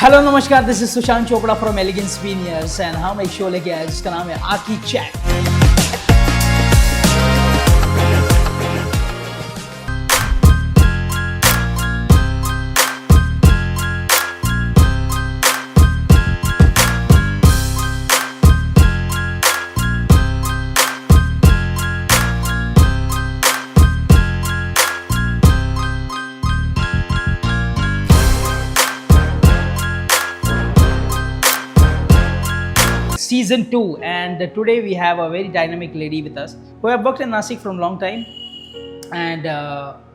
Hello नमस्कार, this is Sushant Chopra from elegance veneers and हम एक शो लेके आए जिसका नाम है आकी chat. Season 2, and today we have a very dynamic lady with us who have worked in Nashik from long time and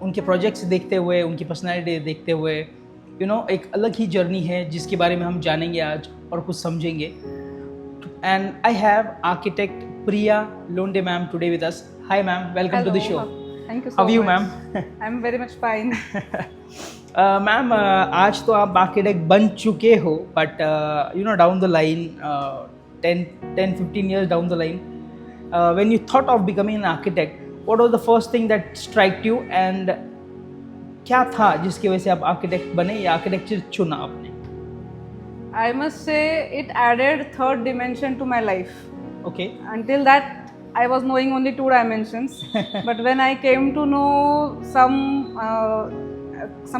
उनके projects देखते हुए, उनकी personality देखते हुए एक अलग ही journey है जिसके बारे में हम जानेंगे आज और कुछ समझेंगे। And I have architect Priya Londe ma'am today with us. Hi ma'am, welcome to the show. Thank you so much. How are you ma'am? I'm very much fine. Ma'am आज तो आप आर्किटेक्ट बन चुके हो, but down the line 10-15 years down the line, when you thought of becoming an architect, what was the first thing that struck you and क्या था जिसकी वजह से आप आर्किटेक्ट बने या आर्किटेक्चर चुना आपने? I must say it added third dimension to my life. Okay. Until that, I was knowing only two dimensions. But when I came to know some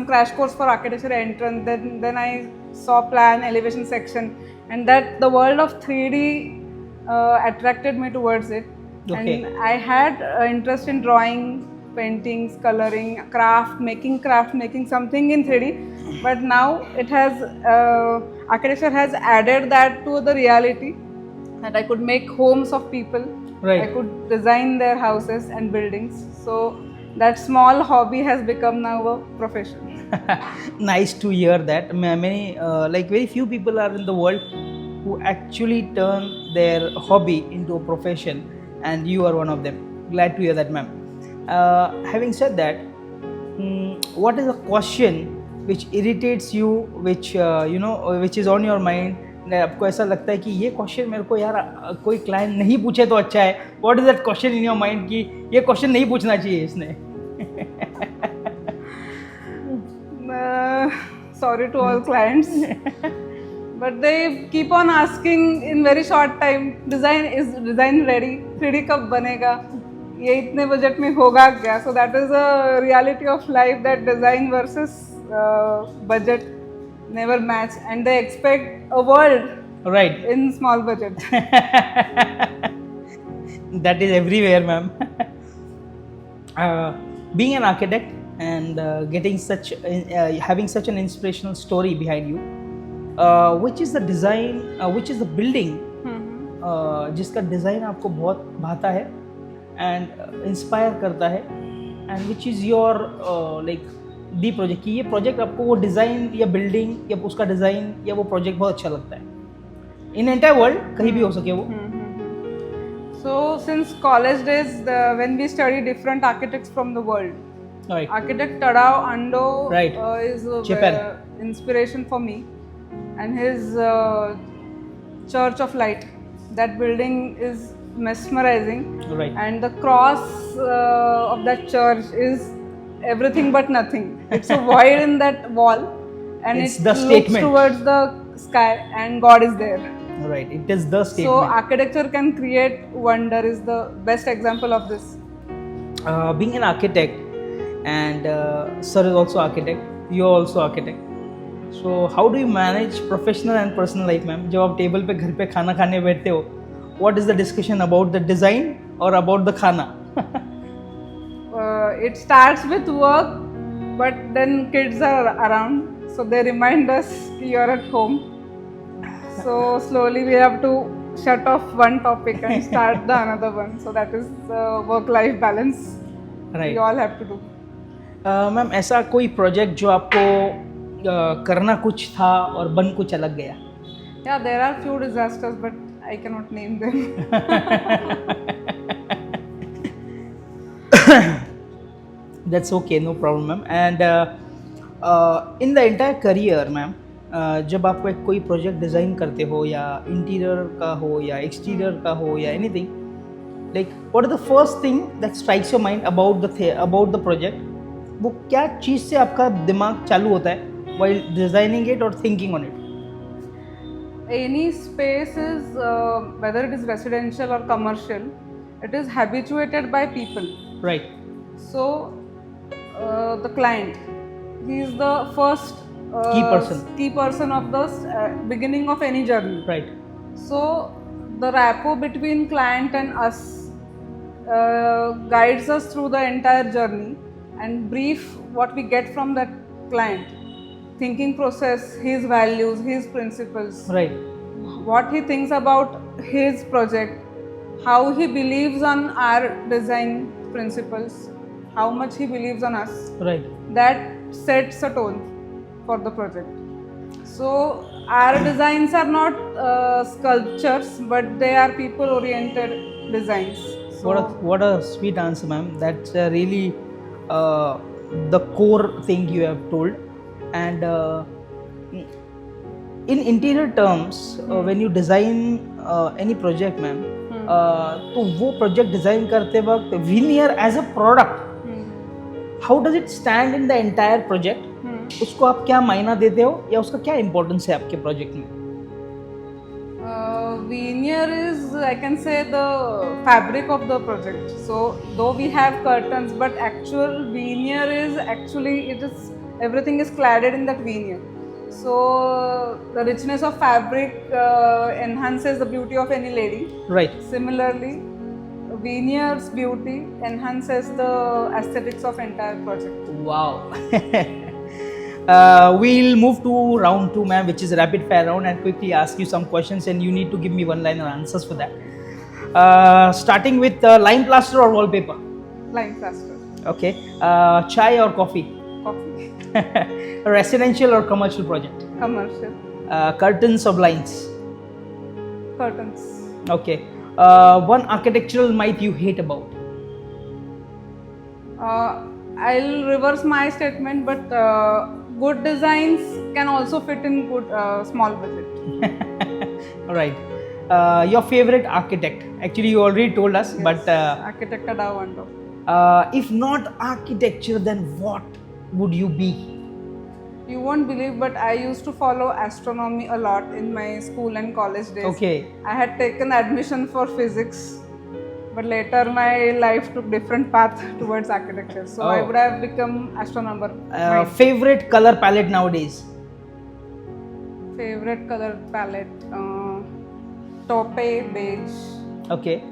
crash course for architecture entrance, then I saw plan, elevation section, and that the world of 3D attracted me towards it. Okay. And I had interest in drawing, paintings, coloring, making something in 3D. But now it has architecture has added that to the reality that I could make homes of people. Right. I could design their houses and buildings. So that small hobby has become now a profession. Nice to hear that. Many very few people are in the world who actually turn their hobby into a profession, and you are one of them. Glad to hear that, ma'am. Having said that, what is a question which irritates you, which is on your mind? आपको ऐसा लगता है कि ये question मेरे को यार कोई क्लाइंट नहीं पूछे तो अच्छा है. What is that question in your mind कि ये क्वेश्चन नहीं पूछना चाहिए इसने? Sorry to all clients, but they keep on asking in very short time, design ready, 3D कब बनेगा, ये इतने बजट में होगा क्या? So that is a reality of life, that design versus budget never match, and they expect a world Right. in small budget. That is everywhere, ma'am. Being an architect and having such an inspirational story behind you, which is the design, which is the building जिसका design आपको बहुत भाता है and inspire करता है, and which is your the project कि ये project आपको वो डिज़ाइन या बिल्डिंग या उसका डिज़ाइन या वो प्रोजेक्ट बहुत अच्छा लगता है इन एंटायर वर्ल्ड, कहीं भी हो सके वो? So since college days, when we study different architects from the world, Right. architect Tadao Ando Right. is Japan. inspiration for me, and his Church of Light, that building is mesmerizing. Right. And the cross of that church is everything but nothing. It's a void in that wall, and It's it the looks statement. towards the sky, and God is there. Right. It is the So statement. architecture can create wonder is the best example of this. Being an architect, and sir is also architect, you are also architect. So how do you manage professional and personal life, ma'am? जब आप table पे घर पे खाना खाने बैठते हो, what is the discussion about the design or about the खाना? It starts with work, but then kids are around, so they remind us you are at home. So slowly we have to shut off one topic and start the another one. So that is the work-life balance. Right. We all have to do. Ma'am ऐसा कोई project जो आपको करना कुछ था और बन कुछ अलग गया? Yeah, there are few disasters, but I cannot name them. That's okay, no problem, ma'am. And in the entire career, ma'am, जब आप कोई प्रोजेक्ट डिज़ाइन करते हो या इंटीरियर का हो या एक्सटीरियर का हो या anything, like what is the first thing that strikes your mind about the project? वो क्या चीज़ से आपका दिमाग चालू होता है while designing it or thinking on it? any space is, whether it is residential or commercial, it is habituated by people. Right. So, the client, he is the first key person of the beginning of any journey. Right. So, the rapport between client and us guides us through the entire journey and brief what we get from that client, thinking process, his values, his principles, Right. what he thinks about his project, how he believes on our design principles, how much he believes on us. Right. That sets a tone for the project. So our designs are not sculptures, but they are people-oriented designs. So What a sweet answer, ma'am. That's really the core thing you have told. And in interior terms, when you design any project, ma'am, तो वो project design करते वक्त veneer as a product, how does it stand in the entire project? उसको आप क्या मायना देते हो या उसका क्या importance है आपके project में? veneer is, I can say, the fabric of the project. So though we have curtains, but actual veneer is actually, it is, everything is cladded in that veneer. So the richness of fabric enhances the beauty of any lady. Right. Similarly, veneer's beauty enhances the aesthetics of entire project. Wow. We'll move to round 2, ma'am, which is rapid fire round, and quickly ask you some questions, and you need to give me one-liner answers for that. Starting with lime plaster or wallpaper? Line plaster. Okay. Chai or coffee? Coffee. Residential or commercial project? Commercial. Curtains or blinds? Curtains. Okay. One architectural myth you hate about? I'll reverse my statement, but good designs can also fit in good small budget. All right. Your favorite architect? Actually, you already told us, Yes, but architect Adawando. if not architecture, then what would you be? You won't believe, but I used to follow astronomy a lot in my school and college days. Okay. I had taken admission for physics, but later my life took different path towards architecture. So I Oh. would have become astronomer. My Favorite color palette nowadays? favorite color palette, taupe beige, Okay.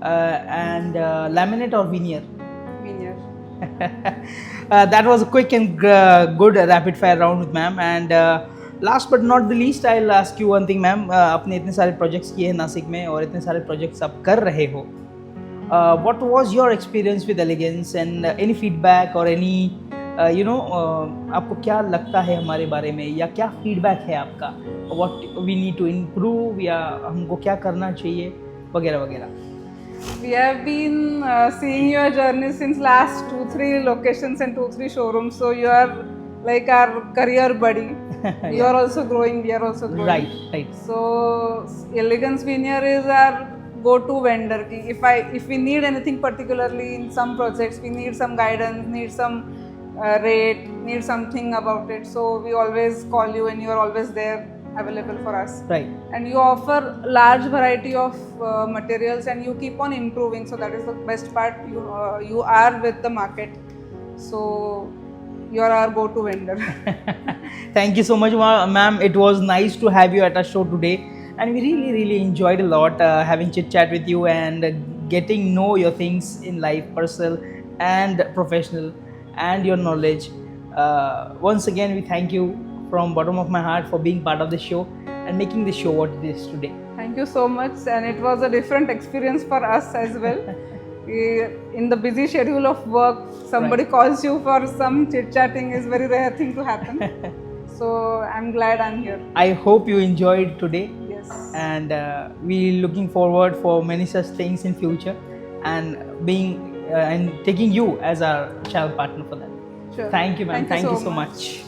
And laminate or veneer? veneer. That was a quick and good rapid fire round with ma'am. And last but not the least, I'll ask you one thing, ma'am. आपने इतने सारे projects किए हैं नासिक में और इतने सारे projects आप कर रहे हो. What was your experience with elegance, and any feedback or any आपको क्या लगता है हमारे बारे में, या क्या feedback है आपका? What we need to improve, या हमको क्या करना चाहिए, वगैरह वगैरह. We have been seeing your journey since last 2-3 locations and 2-3 showrooms. So you are like our career buddy. You are also growing. We are also growing. Right, right. So Elegance Veneer is our go-to vendor. If we need anything particularly in some projects, we need some guidance, need some rate, need something about it. So we always call you, and you are always there, available for us. Right. And you offer large variety of materials, and you keep on improving. So that is the best part. You are with the market. So you are our go-to vendor. Thank you so much, ma'am. It was nice to have you at our show today, and we really enjoyed a lot having chit chat with you and getting know your things in life, personal and professional, and your knowledge. Once again, we thank you from bottom of my heart for being part of the show and making the show what it is today. Thank you so much, and it was a different experience for us as well. In the busy schedule of work, somebody calls you for some chit-chatting is very rare thing to happen. So I'm glad I'm here. I hope you enjoyed today, Yes. and we looking forward for many such things in future, and being and taking you as our channel partner for that. Sure. Thank you, ma'am. Thank you so much.